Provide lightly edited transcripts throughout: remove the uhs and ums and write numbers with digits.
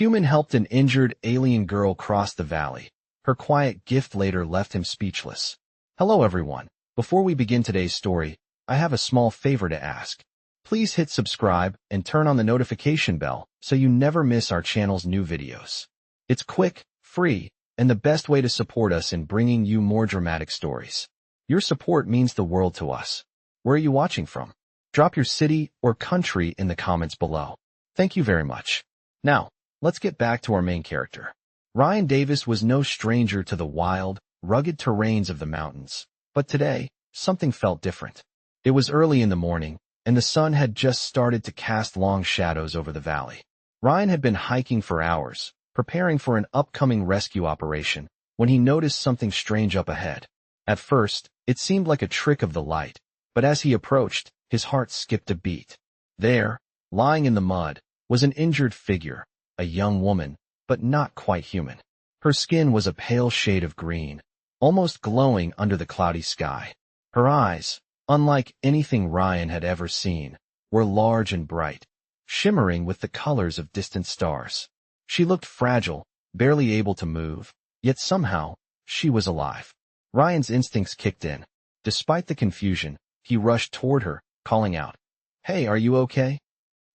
Human helped an injured alien girl cross the valley. Her quiet gift later left him speechless. Hello everyone. Before we begin today's story, I have a small favor to ask. Please hit subscribe and turn on the notification bell so you never miss our channel's new videos. It's quick, free, and the best way to support us in bringing you more dramatic stories. Your support means the world to us. Where are you watching from? Drop your city or country in the comments below. Thank you very much. Now, let's get back to our main character. Ryan Davis was no stranger to the wild, rugged terrains of the mountains. But today, something felt different. It was early in the morning, and the sun had just started to cast long shadows over the valley. Ryan had been hiking for hours, preparing for an upcoming rescue operation, when he noticed something strange up ahead. At first, it seemed like a trick of the light, but as he approached, his heart skipped a beat. There, lying in the mud, was an injured figure, a young woman, but not quite human. Her skin was a pale shade of green, almost glowing under the cloudy sky. Her eyes, unlike anything Ryan had ever seen, were large and bright, shimmering with the colors of distant stars. She looked fragile, barely able to move, yet somehow, she was alive. Ryan's instincts kicked in. Despite the confusion, he rushed toward her, calling out, "Hey, are you okay?"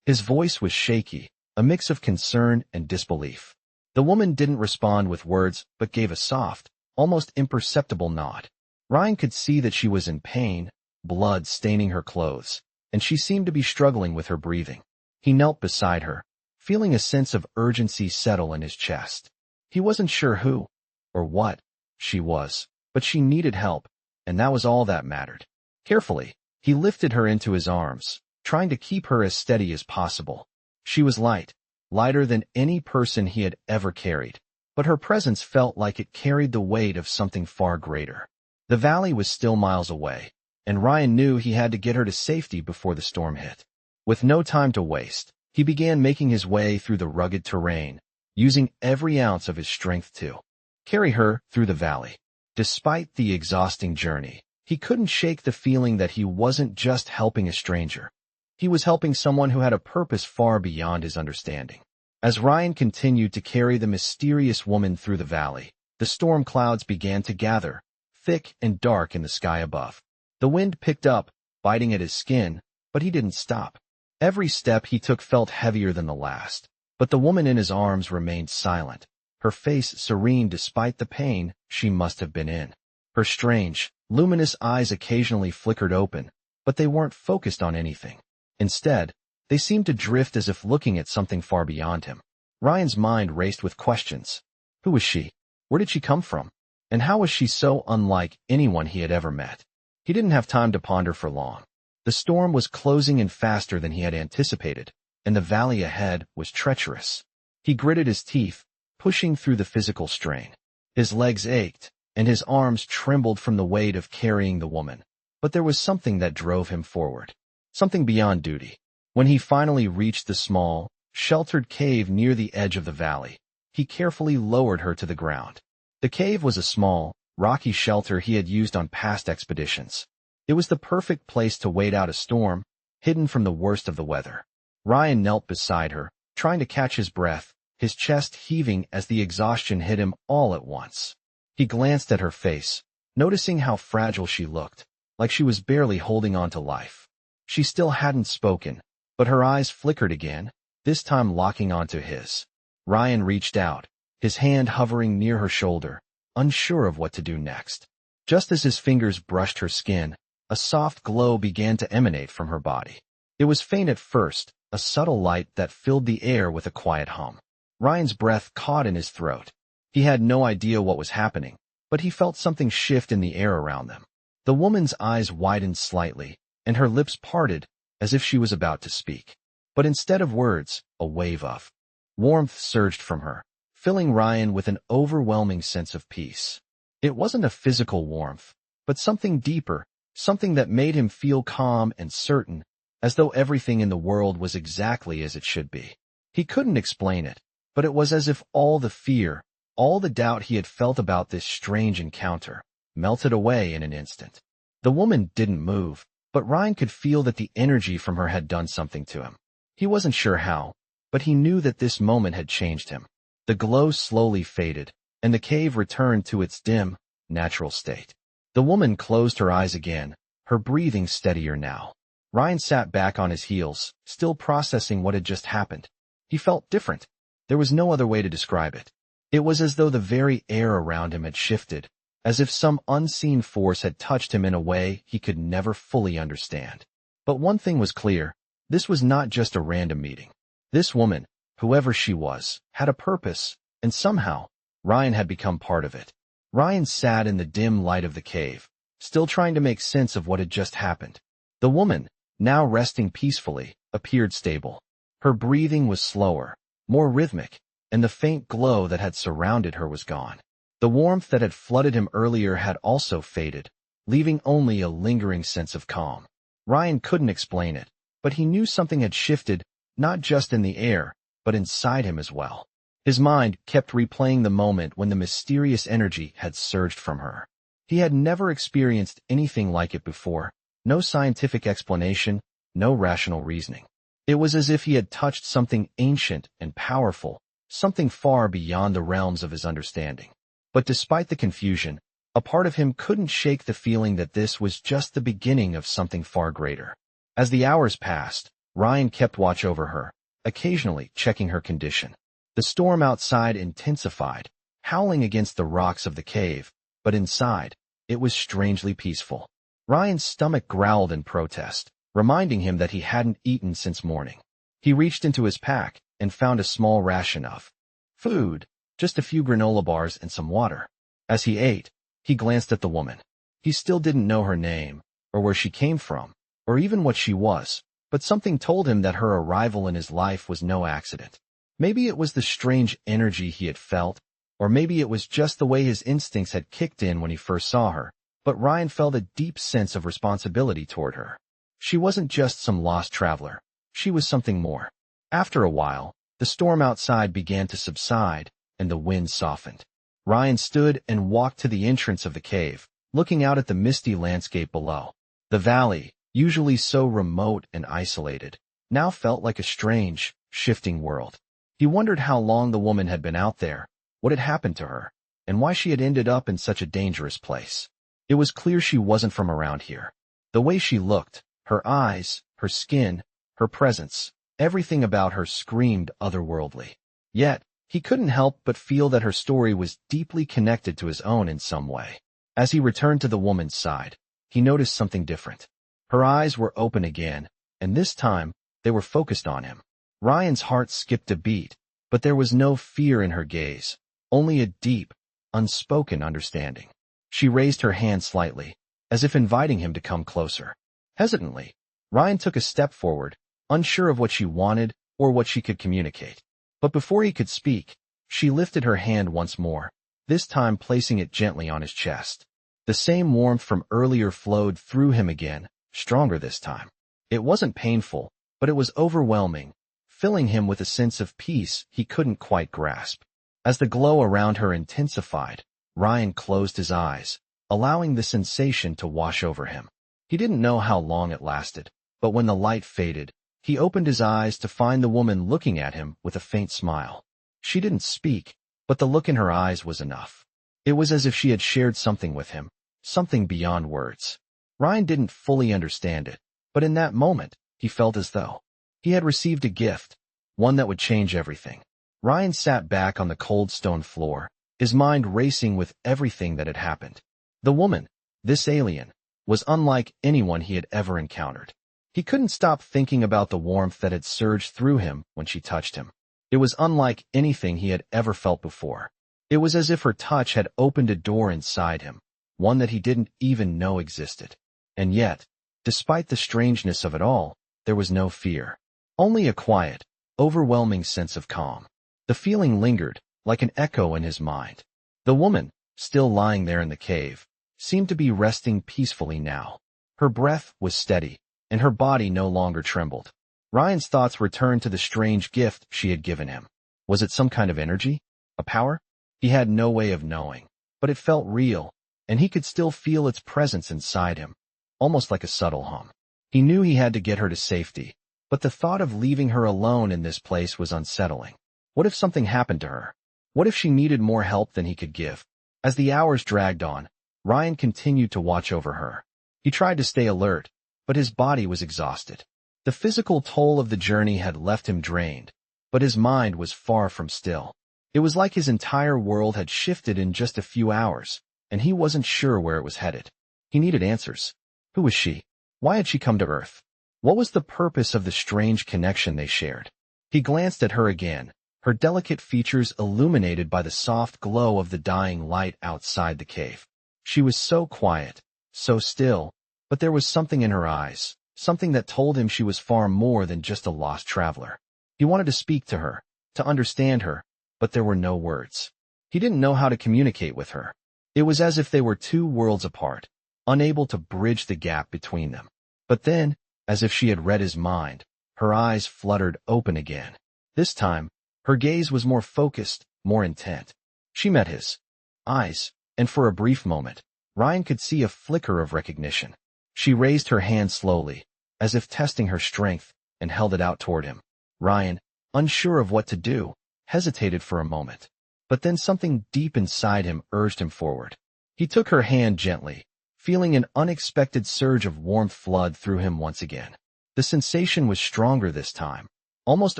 His voice was shaky, a mix of concern and disbelief. The woman didn't respond with words, but gave a soft, almost imperceptible nod. Ryan could see that she was in pain, blood staining her clothes, and she seemed to be struggling with her breathing. He knelt beside her, feeling a sense of urgency settle in his chest. He wasn't sure who, or what, she was, but she needed help, and that was all that mattered. Carefully, he lifted her into his arms, trying to keep her as steady as possible. She was light, lighter than any person he had ever carried, but her presence felt like it carried the weight of something far greater. The valley was still miles away, and Ryan knew he had to get her to safety before the storm hit. With no time to waste, he began making his way through the rugged terrain, using every ounce of his strength to carry her through the valley. Despite the exhausting journey, he couldn't shake the feeling that he wasn't just helping a stranger. He was helping someone who had a purpose far beyond his understanding. As Ryan continued to carry the mysterious woman through the valley, the storm clouds began to gather, thick and dark in the sky above. The wind picked up, biting at his skin, but he didn't stop. Every step he took felt heavier than the last, but the woman in his arms remained silent, her face serene despite the pain she must have been in. Her strange, luminous eyes occasionally flickered open, but they weren't focused on anything. Instead, they seemed to drift as if looking at something far beyond him. Ryan's mind raced with questions. Who was she? Where did she come from? And how was she so unlike anyone he had ever met? He didn't have time to ponder for long. The storm was closing in faster than he had anticipated, and the valley ahead was treacherous. He gritted his teeth, pushing through the physical strain. His legs ached, and his arms trembled from the weight of carrying the woman. But there was something that drove him forward. Something beyond duty. When he finally reached the small, sheltered cave near the edge of the valley, he carefully lowered her to the ground. The cave was a small, rocky shelter he had used on past expeditions. It was the perfect place to wait out a storm, hidden from the worst of the weather. Ryan knelt beside her, trying to catch his breath, his chest heaving as the exhaustion hit him all at once. He glanced at her face, noticing how fragile she looked, like she was barely holding on to life. She still hadn't spoken, but her eyes flickered again, this time locking onto his. Ryan reached out, his hand hovering near her shoulder, unsure of what to do next. Just as his fingers brushed her skin, a soft glow began to emanate from her body. It was faint at first, a subtle light that filled the air with a quiet hum. Ryan's breath caught in his throat. He had no idea what was happening, but he felt something shift in the air around them. The woman's eyes widened slightly, and her lips parted, as if she was about to speak. But instead of words, a wave of warmth surged from her, filling Ryan with an overwhelming sense of peace. It wasn't a physical warmth, but something deeper, something that made him feel calm and certain, as though everything in the world was exactly as it should be. He couldn't explain it, but it was as if all the fear, all the doubt he had felt about this strange encounter, melted away in an instant. The woman didn't move, but Ryan could feel that the energy from her had done something to him. He wasn't sure how, but he knew that this moment had changed him. The glow slowly faded, and the cave returned to its dim, natural state. The woman closed her eyes again, her breathing steadier now. Ryan sat back on his heels, still processing what had just happened. He felt different. There was no other way to describe it. It was as though the very air around him had shifted, as if some unseen force had touched him in a way he could never fully understand. But one thing was clear. This was not just a random meeting. This woman, whoever she was, had a purpose, and somehow, Ryan had become part of it. Ryan sat in the dim light of the cave, still trying to make sense of what had just happened. The woman, now resting peacefully, appeared stable. Her breathing was slower, more rhythmic, and the faint glow that had surrounded her was gone. The warmth that had flooded him earlier had also faded, leaving only a lingering sense of calm. Ryan couldn't explain it, but he knew something had shifted, not just in the air, but inside him as well. His mind kept replaying the moment when the mysterious energy had surged from her. He had never experienced anything like it before, no scientific explanation, no rational reasoning. It was as if he had touched something ancient and powerful, something far beyond the realms of his understanding. But despite the confusion, a part of him couldn't shake the feeling that this was just the beginning of something far greater. As the hours passed, Ryan kept watch over her, occasionally checking her condition. The storm outside intensified, howling against the rocks of the cave, but inside, it was strangely peaceful. Ryan's stomach growled in protest, reminding him that he hadn't eaten since morning. He reached into his pack and found a small ration of food, just a few granola bars and some water. As he ate, he glanced at the woman. He still didn't know her name, or where she came from, or even what she was, but something told him that her arrival in his life was no accident. Maybe it was the strange energy he had felt, or maybe it was just the way his instincts had kicked in when he first saw her, but Ryan felt a deep sense of responsibility toward her. She wasn't just some lost traveler. She was something more. After a while, the storm outside began to subside, and the wind softened. Ryan stood and walked to the entrance of the cave, looking out at the misty landscape below. The valley, usually so remote and isolated, now felt like a strange, shifting world. He wondered how long the woman had been out there, what had happened to her, and why she had ended up in such a dangerous place. It was clear she wasn't from around here. The way she looked, her eyes, her skin, her presence, everything about her screamed otherworldly. Yet, he couldn't help but feel that her story was deeply connected to his own in some way. As he returned to the woman's side, he noticed something different. Her eyes were open again, and this time, they were focused on him. Ryan's heart skipped a beat, but there was no fear in her gaze, only a deep, unspoken understanding. She raised her hand slightly, as if inviting him to come closer. Hesitantly, Ryan took a step forward, unsure of what she wanted or what she could communicate. But before he could speak, she lifted her hand once more, this time placing it gently on his chest. The same warmth from earlier flowed through him again, stronger this time. It wasn't painful, but it was overwhelming, filling him with a sense of peace he couldn't quite grasp. As the glow around her intensified, Ryan closed his eyes, allowing the sensation to wash over him. He didn't know how long it lasted, but when the light faded, he opened his eyes to find the woman looking at him with a faint smile. She didn't speak, but the look in her eyes was enough. It was as if she had shared something with him, something beyond words. Ryan didn't fully understand it, but in that moment, he felt as though he had received a gift, one that would change everything. Ryan sat back on the cold stone floor, his mind racing with everything that had happened. The woman, this alien, was unlike anyone he had ever encountered. He couldn't stop thinking about the warmth that had surged through him when she touched him. It was unlike anything he had ever felt before. It was as if her touch had opened a door inside him, one that he didn't even know existed. And yet, despite the strangeness of it all, there was no fear. Only a quiet, overwhelming sense of calm. The feeling lingered, like an echo in his mind. The woman, still lying there in the cave, seemed to be resting peacefully now. Her breath was steady, and her body no longer trembled. Ryan's thoughts returned to the strange gift she had given him. Was it some kind of energy? A power? He had no way of knowing, but it felt real, and he could still feel its presence inside him, almost like a subtle hum. He knew he had to get her to safety, but the thought of leaving her alone in this place was unsettling. What if something happened to her? What if she needed more help than he could give? As the hours dragged on, Ryan continued to watch over her. He tried to stay alert, but his body was exhausted. The physical toll of the journey had left him drained, but his mind was far from still. It was like his entire world had shifted in just a few hours, and he wasn't sure where it was headed. He needed answers. Who was she? Why had she come to Earth? What was the purpose of the strange connection they shared? He glanced at her again, her delicate features illuminated by the soft glow of the dying light outside the cave. She was so quiet, so still, but there was something in her eyes, something that told him she was far more than just a lost traveler. He wanted to speak to her, to understand her, but there were no words. He didn't know how to communicate with her. It was as if they were two worlds apart, unable to bridge the gap between them. But then, as if she had read his mind, her eyes fluttered open again. This time, her gaze was more focused, more intent. She met his eyes, and for a brief moment, Ryan could see a flicker of recognition. She raised her hand slowly, as if testing her strength, and held it out toward him. Ryan, unsure of what to do, hesitated for a moment. But then something deep inside him urged him forward. He took her hand gently, feeling an unexpected surge of warmth flood through him once again. The sensation was stronger this time, almost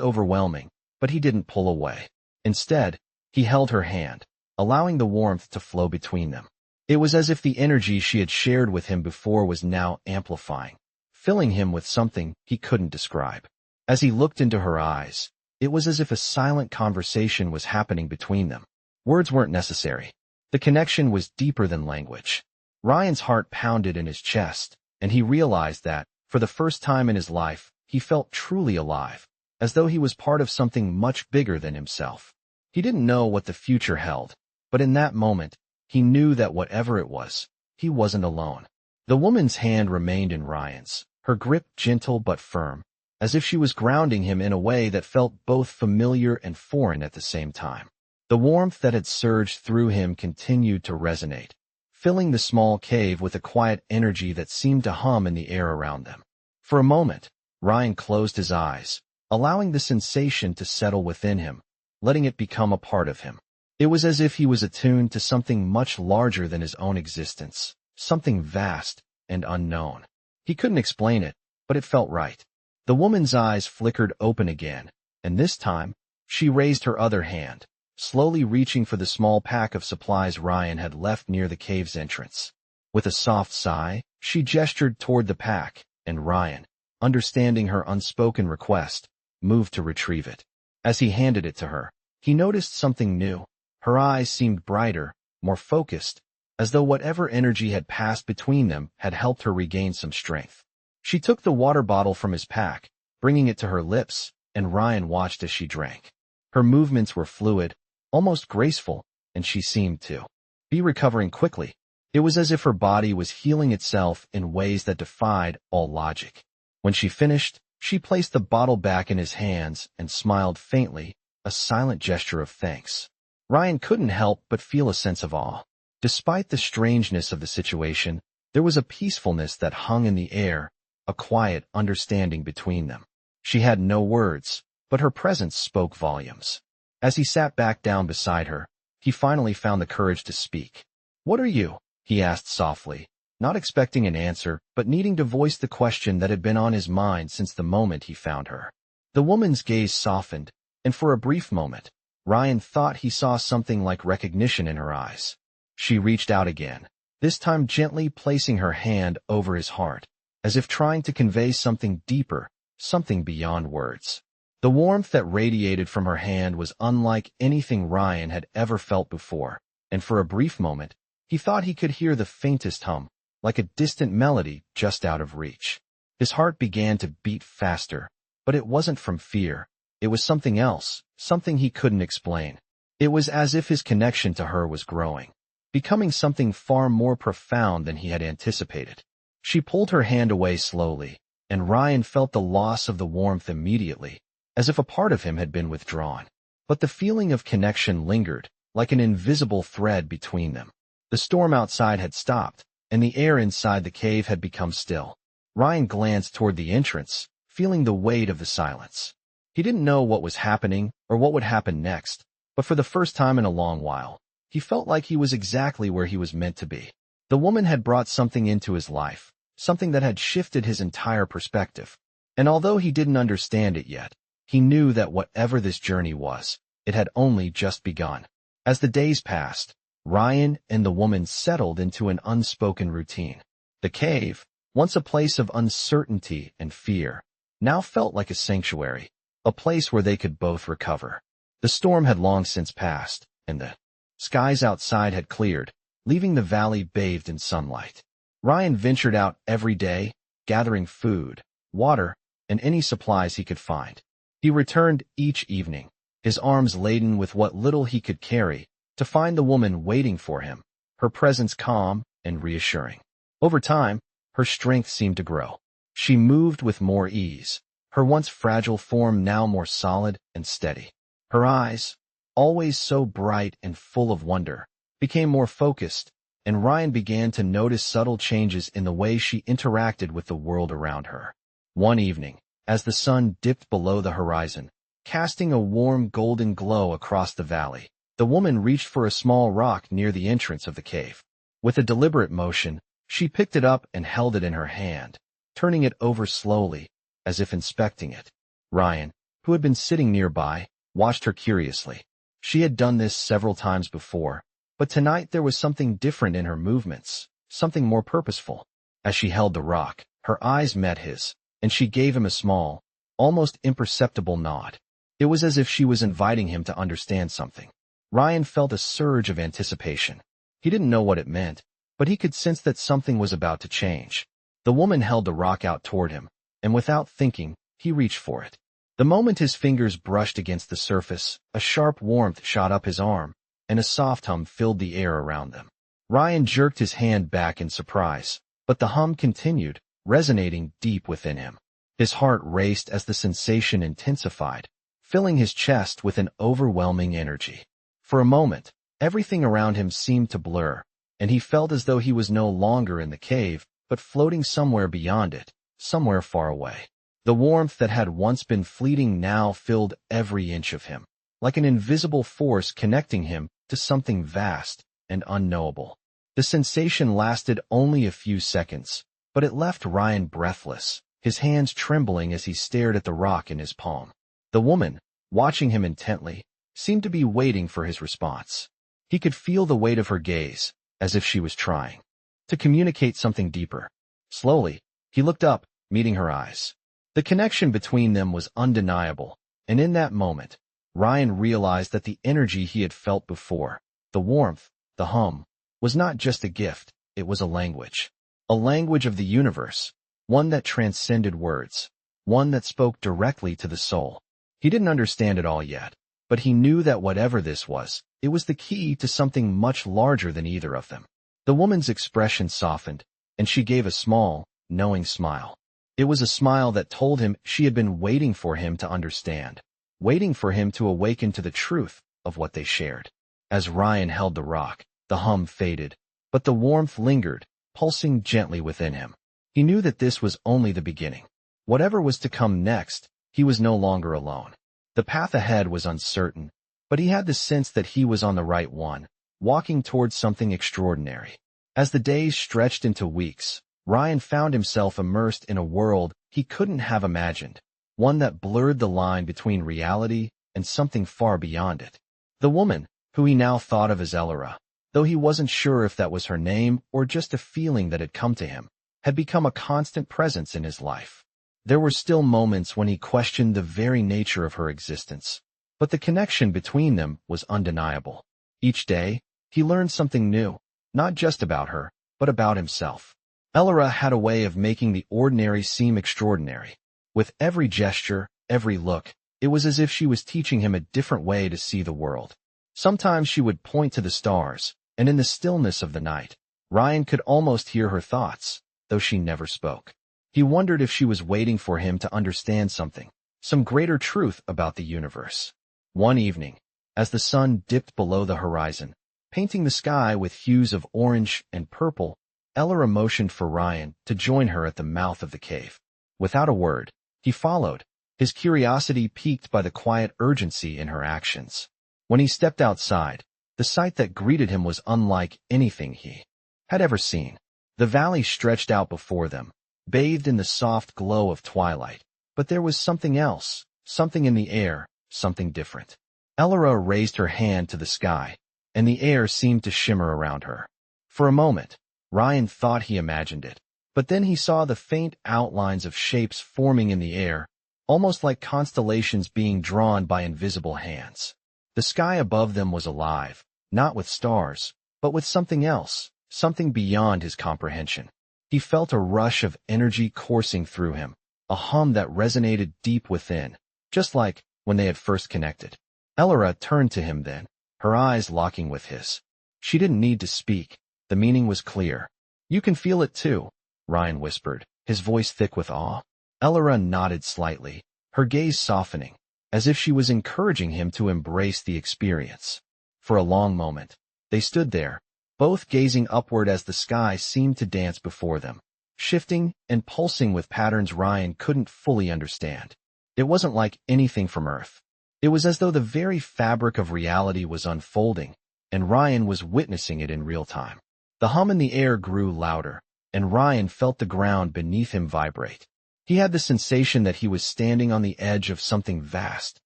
overwhelming, but he didn't pull away. Instead, he held her hand, allowing the warmth to flow between them. It was as if the energy she had shared with him before was now amplifying, filling him with something he couldn't describe. As he looked into her eyes, it was as if a silent conversation was happening between them. Words weren't necessary. The connection was deeper than language. Ryan's heart pounded in his chest, and he realized that, for the first time in his life, he felt truly alive, as though he was part of something much bigger than himself. He didn't know what the future held, but in that moment, he knew that whatever it was, he wasn't alone. The woman's hand remained in Ryan's, her grip gentle but firm, as if she was grounding him in a way that felt both familiar and foreign at the same time. The warmth that had surged through him continued to resonate, filling the small cave with a quiet energy that seemed to hum in the air around them. For a moment, Ryan closed his eyes, allowing the sensation to settle within him, letting it become a part of him. It was as if he was attuned to something much larger than his own existence, something vast and unknown. He couldn't explain it, but it felt right. The woman's eyes flickered open again, and this time, she raised her other hand, slowly reaching for the small pack of supplies Ryan had left near the cave's entrance. With a soft sigh, she gestured toward the pack, and Ryan, understanding her unspoken request, moved to retrieve it. As he handed it to her, he noticed something new. Her eyes seemed brighter, more focused, as though whatever energy had passed between them had helped her regain some strength. She took the water bottle from his pack, bringing it to her lips, and Ryan watched as she drank. Her movements were fluid, almost graceful, and she seemed to be recovering quickly. It was as if her body was healing itself in ways that defied all logic. When she finished, she placed the bottle back in his hands and smiled faintly, a silent gesture of thanks. Ryan couldn't help but feel a sense of awe. Despite the strangeness of the situation, there was a peacefulness that hung in the air, a quiet understanding between them. She had no words, but her presence spoke volumes. As he sat back down beside her, he finally found the courage to speak. "What are you?" he asked softly, not expecting an answer, but needing to voice the question that had been on his mind since the moment he found her. The woman's gaze softened, and for a brief moment, Ryan thought he saw something like recognition in her eyes. She reached out again, this time gently placing her hand over his heart, as if trying to convey something deeper, something beyond words. The warmth that radiated from her hand was unlike anything Ryan had ever felt before, and for a brief moment, he thought he could hear the faintest hum, like a distant melody just out of reach. His heart began to beat faster, but it wasn't from fear. It was something else, something he couldn't explain. It was as if his connection to her was growing, becoming something far more profound than he had anticipated. She pulled her hand away slowly, and Ryan felt the loss of the warmth immediately, as if a part of him had been withdrawn. But the feeling of connection lingered, like an invisible thread between them. The storm outside had stopped, and the air inside the cave had become still. Ryan glanced toward the entrance, feeling the weight of the silence. He didn't know what was happening or what would happen next, but for the first time in a long while, he felt like he was exactly where he was meant to be. The woman had brought something into his life, something that had shifted his entire perspective. And although he didn't understand it yet, he knew that whatever this journey was, it had only just begun. As the days passed, Ryan and the woman settled into an unspoken routine. The cave, once a place of uncertainty and fear, now felt like a sanctuary, a place where they could both recover. The storm had long since passed, and the skies outside had cleared, leaving the valley bathed in sunlight. Ryan ventured out every day, gathering food, water, and any supplies he could find. He returned each evening, his arms laden with what little he could carry, to find the woman waiting for him, her presence calm and reassuring. Over time, her strength seemed to grow. She moved with more ease, her once fragile form now more solid and steady. Her eyes, always so bright and full of wonder, became more focused, and Ryan began to notice subtle changes in the way she interacted with the world around her. One evening, as the sun dipped below the horizon, casting a warm golden glow across the valley, the woman reached for a small rock near the entrance of the cave. With a deliberate motion, she picked it up and held it in her hand, turning it over slowly, as if inspecting it. Ryan, who had been sitting nearby, watched her curiously. She had done this several times before, but tonight there was something different in her movements, something more purposeful. As she held the rock, her eyes met his, and she gave him a small, almost imperceptible nod. It was as if she was inviting him to understand something. Ryan felt a surge of anticipation. He didn't know what it meant, but he could sense that something was about to change. The woman held the rock out toward him, and without thinking, he reached for it. The moment his fingers brushed against the surface, a sharp warmth shot up his arm, and a soft hum filled the air around them. Ryan jerked his hand back in surprise, but the hum continued, resonating deep within him. His heart raced as the sensation intensified, filling his chest with an overwhelming energy. For a moment, everything around him seemed to blur, and he felt as though he was no longer in the cave, but floating somewhere beyond it, somewhere far away. The warmth that had once been fleeting now filled every inch of him, like an invisible force connecting him to something vast and unknowable. The sensation lasted only a few seconds, but it left Ryan breathless, his hands trembling as he stared at the rock in his palm. The woman, watching him intently, seemed to be waiting for his response. He could feel the weight of her gaze, as if she was trying to communicate something deeper. Slowly, he looked up, meeting her eyes. The connection between them was undeniable, and in that moment, Ryan realized that the energy he had felt before, the warmth, the hum, was not just a gift, it was a language of the universe, one that transcended words, one that spoke directly to the soul. He didn't understand it all yet, but he knew that whatever this was, it was the key to something much larger than either of them. The woman's expression softened, and she gave a small, knowing smile. It was a smile that told him she had been waiting for him to understand, waiting for him to awaken to the truth of what they shared. As Ryan held the rock, the hum faded, but the warmth lingered, pulsing gently within him. He knew that this was only the beginning. Whatever was to come next, he was no longer alone. The path ahead was uncertain, but he had the sense that he was on the right one, walking towards something extraordinary. As the days stretched into weeks, Ryan found himself immersed in a world he couldn't have imagined, one that blurred the line between reality and something far beyond it. The woman, who he now thought of as Elora, though he wasn't sure if that was her name or just a feeling that had come to him, had become a constant presence in his life. There were still moments when he questioned the very nature of her existence, but the connection between them was undeniable. Each day, he learned something new, not just about her, but about himself. Elora had a way of making the ordinary seem extraordinary. With every gesture, every look, it was as if she was teaching him a different way to see the world. Sometimes she would point to the stars, and in the stillness of the night, Ryan could almost hear her thoughts, though she never spoke. He wondered if she was waiting for him to understand something, some greater truth about the universe. One evening, as the sun dipped below the horizon, painting the sky with hues of orange and purple, Elora motioned for Ryan to join her at the mouth of the cave. Without a word, He followed, his curiosity piqued by the quiet urgency in her actions. When he stepped outside, the sight that greeted him was unlike anything he had ever seen. The valley stretched out before them, bathed in the soft glow of twilight. But there was something else, something in the air, something different. Elora raised her hand to the sky, and the air seemed to shimmer around her. For a moment, Ryan thought he imagined it, but then he saw the faint outlines of shapes forming in the air, almost like constellations being drawn by invisible hands. The sky above them was alive, not with stars, but with something else, something beyond his comprehension. He felt a rush of energy coursing through him, a hum that resonated deep within, just like when they had first connected. Elora turned to him then, her eyes locking with his. She didn't need to speak. The meaning was clear. "You can feel it too," Ryan whispered, his voice thick with awe. Elora nodded slightly, her gaze softening, as if she was encouraging him to embrace the experience. For a long moment, they stood there, both gazing upward as the sky seemed to dance before them, shifting and pulsing with patterns Ryan couldn't fully understand. It wasn't like anything from Earth. It was as though the very fabric of reality was unfolding, and Ryan was witnessing it in real time. The hum in the air grew louder, and Ryan felt the ground beneath him vibrate. He had the sensation that he was standing on the edge of something vast,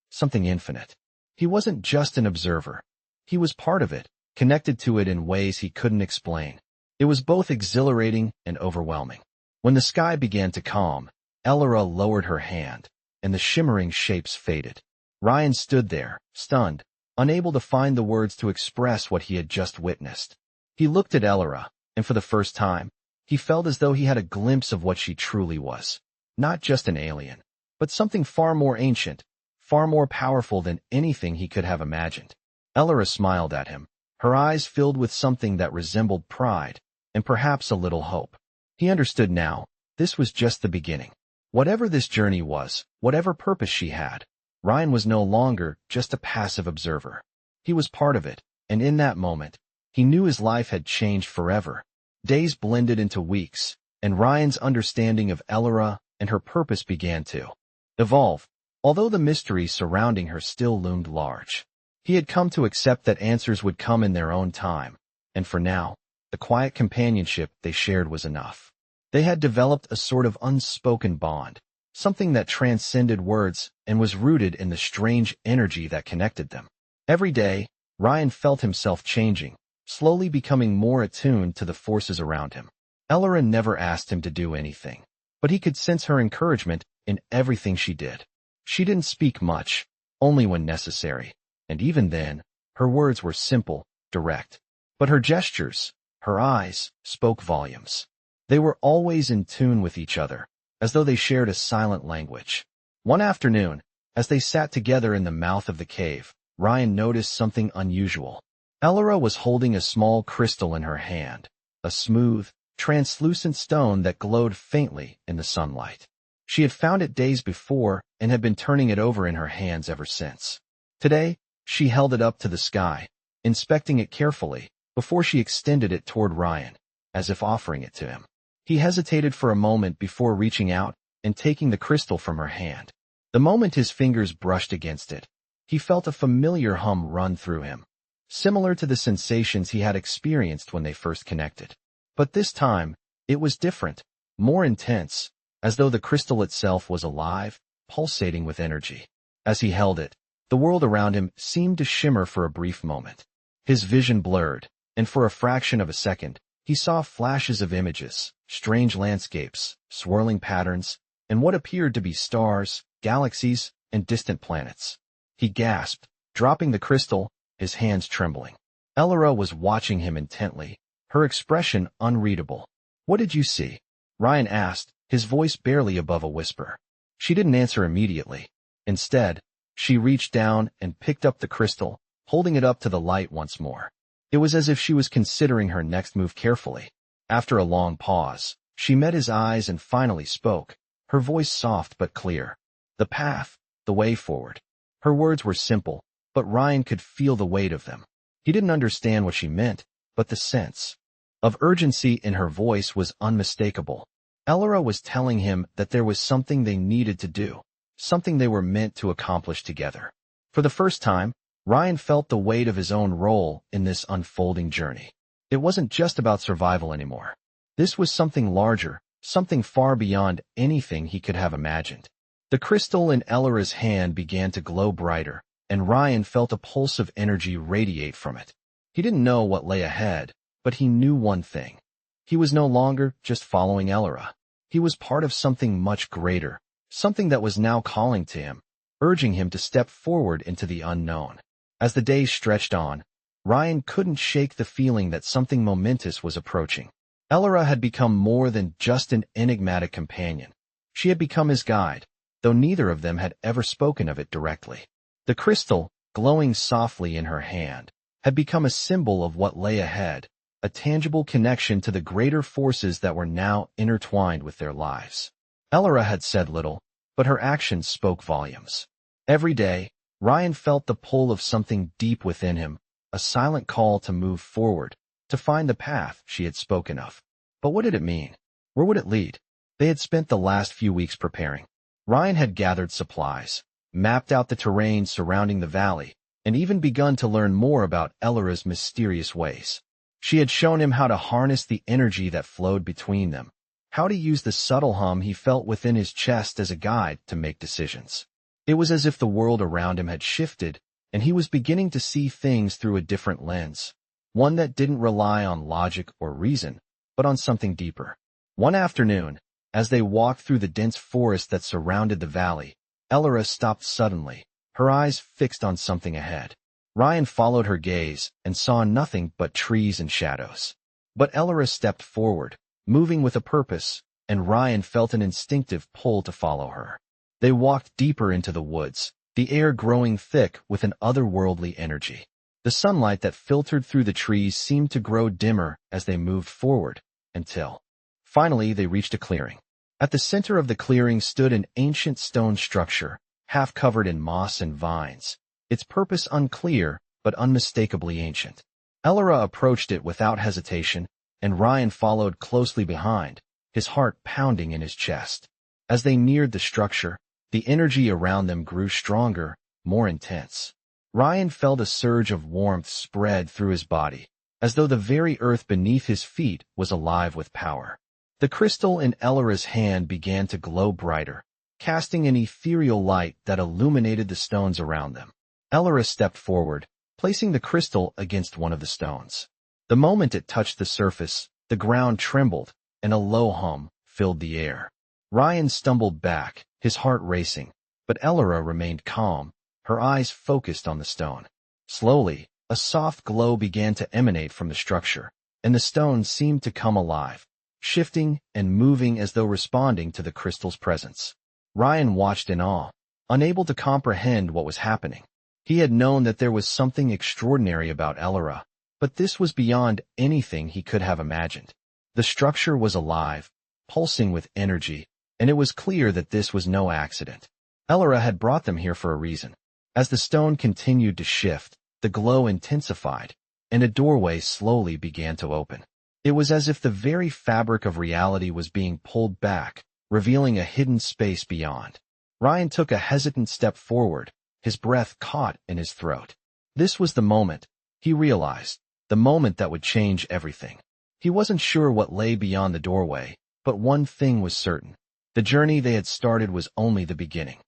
something infinite. He wasn't just an observer. He was part of it, connected to it in ways he couldn't explain. It was both exhilarating and overwhelming. When the sky began to calm, Elora lowered her hand, and the shimmering shapes faded. Ryan stood there, stunned, unable to find the words to express what he had just witnessed. He looked at Elora, and for the first time, he felt as though he had a glimpse of what she truly was. Not just an alien, but something far more ancient, far more powerful than anything he could have imagined. Elora smiled at him, her eyes filled with something that resembled pride, and perhaps a little hope. He understood now, this was just the beginning. Whatever this journey was, whatever purpose she had, Ryan was no longer just a passive observer. He was part of it, and in that moment, he knew his life had changed forever. Days blended into weeks, and Ryan's understanding of Elora and her purpose began to evolve, although the mystery surrounding her still loomed large. He had come to accept that answers would come in their own time, and for now, the quiet companionship they shared was enough. They had developed a sort of unspoken bond, something that transcended words and was rooted in the strange energy that connected them. Every day, Ryan felt himself changing, slowly becoming more attuned to the forces around him. Elora never asked him to do anything, but he could sense her encouragement in everything she did. She didn't speak much, only when necessary, and even then, her words were simple, direct. But her gestures, her eyes, spoke volumes. They were always in tune with each other, as though they shared a silent language. One afternoon, as they sat together in the mouth of the cave, Ryan noticed something unusual. Elora was holding a small crystal in her hand, a smooth, translucent stone that glowed faintly in the sunlight. She had found it days before and had been turning it over in her hands ever since. Today, she held it up to the sky, inspecting it carefully, before she extended it toward Ryan, as if offering it to him. He hesitated for a moment before reaching out and taking the crystal from her hand. The moment his fingers brushed against it, he felt a familiar hum run through him, similar to the sensations he had experienced when they first connected. But this time, it was different, more intense, as though the crystal itself was alive, pulsating with energy. As he held it, the world around him seemed to shimmer for a brief moment. His vision blurred, and for a fraction of a second, he saw flashes of images, strange landscapes, swirling patterns, and what appeared to be stars, galaxies, and distant planets. He gasped, dropping the crystal, his hands trembling. Elora was watching him intently, her expression unreadable. "What did you see?" Ryan asked, his voice barely above a whisper. She didn't answer immediately. Instead, she reached down and picked up the crystal, holding it up to the light once more. It was as if she was considering her next move carefully. After a long pause, she met his eyes and finally spoke, her voice soft but clear. "The path, the way forward." Her words were simple, but Ryan could feel the weight of them. He didn't understand what she meant, but the sense of urgency in her voice was unmistakable. Elora was telling him that there was something they needed to do, something they were meant to accomplish together. For the first time, Ryan felt the weight of his own role in this unfolding journey. It wasn't just about survival anymore. This was something larger, something far beyond anything he could have imagined. The crystal in Elora's hand began to glow brighter, and Ryan felt a pulse of energy radiate from it. He didn't know what lay ahead, but he knew one thing. He was no longer just following Elora. He was part of something much greater, something that was now calling to him, urging him to step forward into the unknown. As the days stretched on, Ryan couldn't shake the feeling that something momentous was approaching. Elora had become more than just an enigmatic companion. She had become his guide, though neither of them had ever spoken of it directly. The crystal, glowing softly in her hand, had become a symbol of what lay ahead, a tangible connection to the greater forces that were now intertwined with their lives. Elora had said little, but her actions spoke volumes. Every day, Ryan felt the pull of something deep within him, a silent call to move forward, to find the path she had spoken of. But what did it mean? Where would it lead? They had spent the last few weeks preparing. Ryan had gathered supplies, mapped out the terrain surrounding the valley, and even begun to learn more about Elora's mysterious ways. She had shown him how to harness the energy that flowed between them, how to use the subtle hum he felt within his chest as a guide to make decisions. It was as if the world around him had shifted, and he was beginning to see things through a different lens, one that didn't rely on logic or reason, but on something deeper. One afternoon, as they walked through the dense forest that surrounded the valley, Elora stopped suddenly, her eyes fixed on something ahead. Ryan followed her gaze and saw nothing but trees and shadows. But Elora stepped forward, moving with a purpose, and Ryan felt an instinctive pull to follow her. They walked deeper into the woods, the air growing thick with an otherworldly energy. The sunlight that filtered through the trees seemed to grow dimmer as they moved forward, until finally they reached a clearing. At the center of the clearing stood an ancient stone structure, half covered in moss and vines, its purpose unclear but unmistakably ancient. Elora approached it without hesitation, and Ryan followed closely behind, his heart pounding in his chest. As they neared the structure, the energy around them grew stronger, more intense. Ryan felt a surge of warmth spread through his body, as though the very earth beneath his feet was alive with power. The crystal in Elora's hand began to glow brighter, casting an ethereal light that illuminated the stones around them. Elora stepped forward, placing the crystal against one of the stones. The moment it touched the surface, the ground trembled, and a low hum filled the air. Ryan stumbled back, his heart racing, but Elora remained calm, her eyes focused on the stone. Slowly, a soft glow began to emanate from the structure, and the stone seemed to come alive, shifting and moving as though responding to the crystal's presence. Ryan watched in awe, unable to comprehend what was happening. He had known that there was something extraordinary about Elora, but this was beyond anything he could have imagined. The structure was alive, pulsing with energy, and it was clear that this was no accident. Elora had brought them here for a reason. As the stone continued to shift, the glow intensified, and a doorway slowly began to open. It was as if the very fabric of reality was being pulled back, revealing a hidden space beyond. Ryan took a hesitant step forward, his breath caught in his throat. This was the moment, he realized, the moment that would change everything. He wasn't sure what lay beyond the doorway, but one thing was certain. The journey they had started was only the beginning.